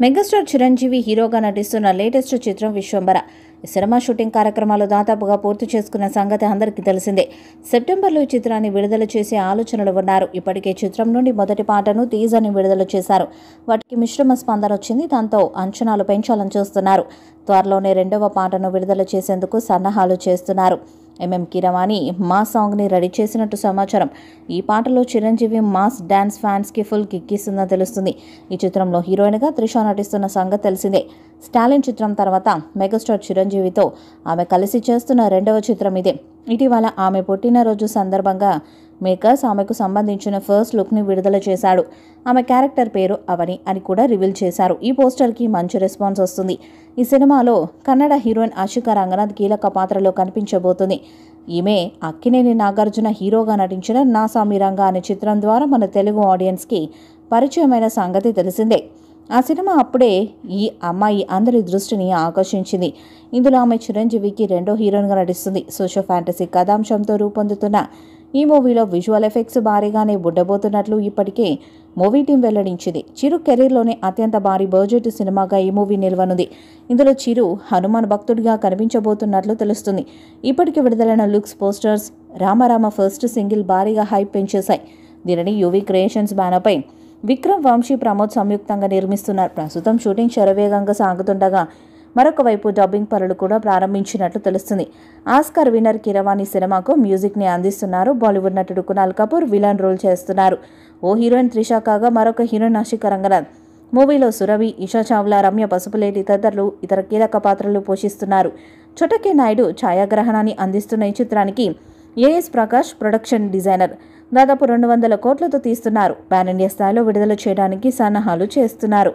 Megastar Chiranjeevi హీరోగా నటిస్తున్న latest చిత్రం విశ్వంబర. ఈ సినిమా షూటింగ్ కార్యక్రమాలు దాదాపుగా పూర్తి చేసుకున్న సంగతి అందరికీ తెలిసిందే. సెప్టెంబర్లో ఈ చిత్రాన్ని విడుదల చేసే ఆలోచనలు ఉన్నారు. ఇప్పటికే చిత్రం నుండి మొదటి పాటను టీజర్ని విడుదల చేశారు. వాటికి మిశ్రమ స్పందన వచ్చింది. దాంతో అంచనాలు పెంచాలని చూస్తున్నారు. త్వరలోనే రెండవ పాటను విడుదల చేసేందుకు సన్నాహాలు చేస్తున్నారు. కీరవాణి మాస్ సాంగ్ని రెడీ చేసినట్టు సమాచారం. ఈ పాటలో చిరంజీవి మాస్ డాన్స్ ఫ్యాన్స్కి ఫుల్ కిక్కిస్తుందని తెలుస్తుంది. ఈ చిత్రంలో హీరోయిన్గా త్రిష నటిస్తున్న సంగతి తెలిసిందే. స్టాలిన్ చిత్రం తర్వాత మెగాస్టార్ చిరంజీవితో ఆమె కలిసి చేస్తున్న రెండవ చిత్రం ఇదే. ఇటీవల ఆమె పుట్టినరోజు సందర్భంగా మేకర్స్ ఆమెకు సంబంధించిన ఫస్ట్ లుక్ని విడుదల చేశాడు. ఆమె క్యారెక్టర్ పేరు అవని అని కూడా రివీల్ చేశారు. ఈ పోస్టర్కి మంచి రెస్పాన్స్ వస్తుంది. ఈ సినిమాలో కన్నడ హీరోయిన్ ఆశికా రంగనాథ్ కీలక పాత్రలో కనిపించబోతుంది. ఈమె అక్కినేని నాగార్జున హీరోగా నటించిన నా సామిరంగా అనే చిత్రం ద్వారా మన తెలుగు ఆడియన్స్కి పరిచయమైన సంగతి తెలిసిందే. ఆ సినిమా అప్పుడే ఈ అమ్మాయి అందరి దృష్టిని ఆకర్షించింది. ఇందులో ఆమె చిరంజీవికి రెండో హీరోయిన్గా నటిస్తుంది. సోషల్ ఫ్యాంటసీ కథాంశంతో రూపొందుతున్న ఈ మూవీలో విజువల్ ఎఫెక్ట్స్ భారీగానే ఉండబోతున్నట్లు ఇప్పటికే మూవీ టీం వెల్లడించింది. చిరు కెరీర్లోనే అత్యంత భారీ బడ్జెట్ సినిమాగా ఈ మూవీ నిలవనుంది. ఇందులో చిరు హనుమాన్ భక్తుడిగా కనిపించబోతున్నట్లు తెలుస్తుంది. ఇప్పటికి విడుదలైన లుక్స్, పోస్టర్స్, రామరామ ఫస్ట్ సింగిల్ భారీగా హైప్ పెంచేశాయి. దీనిని యువి క్రియేషన్స్ బ్యానర్పై విక్రమ్, వంశీ, ప్రమోద్ సంయుక్తంగా నిర్మిస్తున్నారు. ప్రస్తుతం షూటింగ్ శరవేగంగా సాగుతుండగా మరొక వైపు డబ్బింగ్ పనులు కూడా ప్రారంభించినట్లు తెలుస్తుంది. ఆస్కార్ విన్నర్ కీరవాణి సినిమాకు మ్యూజిక్ని అందిస్తున్నారు. బాలీవుడ్ నటుడు కునాల్ కపూర్ విలన్ రోల్ చేస్తున్నారు. ఓ హీరోయిన్ త్రిష కాగా మరొక హీరోయిన్ ఆశికా రంగనాథ్. మూవీలో సురభి, ఇషా చావ్లా, రమ్య పసుపులేటి తదితరులు ఇతర కీలక పాత్రలు పోషిస్తున్నారు. చోటకే నాయుడు ఛాయాగ్రహణాన్ని అందిస్తున్న ఈ చిత్రానికి ఏఎస్ ప్రకాష్ ప్రొడక్షన్ డిజైనర్. దాదాపు 200 కోట్లతో తీస్తున్నారు. పాన్ ఇండియా స్థాయిలో విడుదల చేయడానికి సన్నాహాలు చేస్తున్నారు.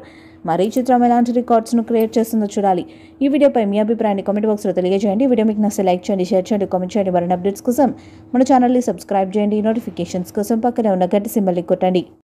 మరి ఈ చిత్రం ఎలాంటి రికార్డ్స్ను క్రియేట్ చేస్తుందో చూడాలి. ఈ వీడియోపై మీ అభిప్రాయాన్ని కామెంట్ బాక్స్లో తెలియజేయండి. వీడియో మీకు నచ్చితే లైక్ చేయండి, షేర్ చేయండి, కామెంట్ చేయండి. మరిన్ని అప్డేట్స్ కోసం మన ఛానల్ని సబ్స్క్రైబ్ చేయండి. నోటిఫికేషన్స్ కోసం పక్కనే ఉన్న గంట సింబల్ని కొట్టండి.